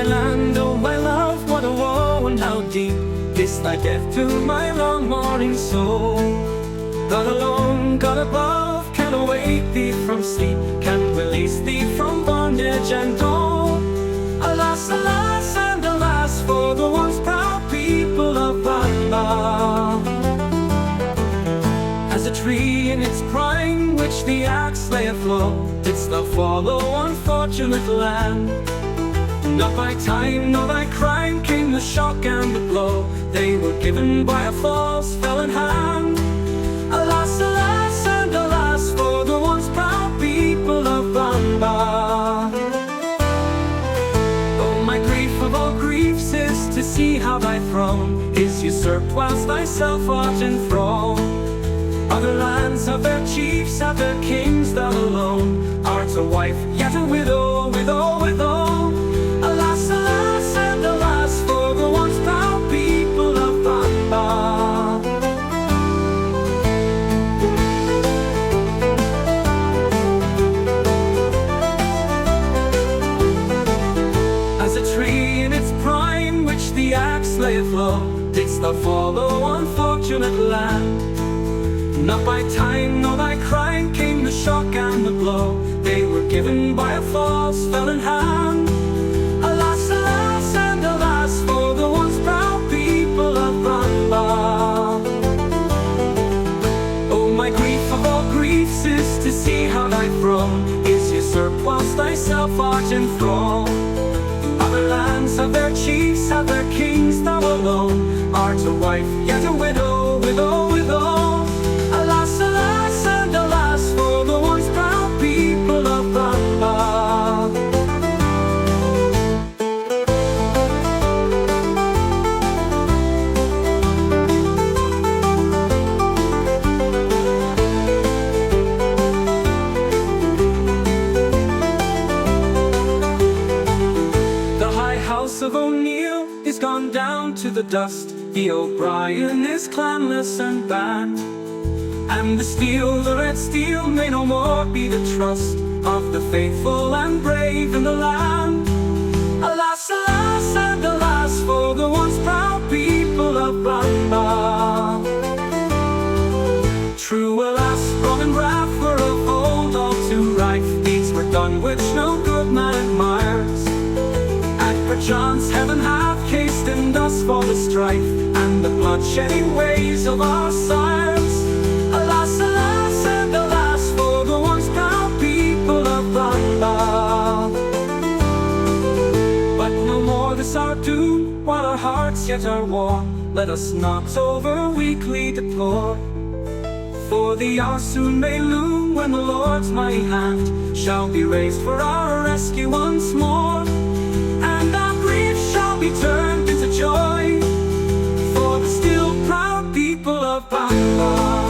land, oh my love, what a woe and how deep is thy death to my long mourning soul. God alone, God above, can awake thee from sleep, can release thee from bondage and woe. Alas, alas, and alas, for the once proud people of Banba. As a tree in its prime, which the axe layeth low, didst thou follow, unfortunate land. Not by time nor thy crime came the shock and the blow, they were given by a false felon hand. Alas, alas, and alas, for the once proud people of Banba. Oh, my grief of all griefs is to see how thy throne is usurped, whilst thyself art enthralled. Other lands have their chiefs, have their kings, thou alone art a wife, yet a widow, widow, widow. Alas, alas, and alas, for the once proud people of Banba. As a tree in its prime, which the axe layeth low, didst thou follow, unfortunate land. Not by time nor thy crime came the shock and the blow, they were given by a false felon hand. Alas, alas, and alas, for the once proud people of Banba. Oh, my grief of all griefs is to see how thy throne is usurped, whilst thyself art enthralled. Other lands have their chiefs, have their kings, thou alone art a wife, yet a widow, widow, widow. Alas, alas, and alas, for the once proud people of Banba. The high house of O'Neill is gone down to the dust, the O'Brien is clanless and banned, and the steel, the red steel, may no more be the trust of the faithful and brave in the land. Alas, alas, and alas, for the once proud people of Banba. True, alas, wrong and wrath were of old all too rife, deeds were done which no good man admires, and perchance heaven hath cased in dust for the strife and the bloodshedding ways of our sires. Alas, alas, and alas, for the once proud people of Banba. But no more this our doom, while our hearts yet are warm, let us not over weakly deplore. For the hour soon may loom when the Lord's mighty hand shall be raised for our rescue once more, and our grief shall be turned into joy for the still proud people of Banba.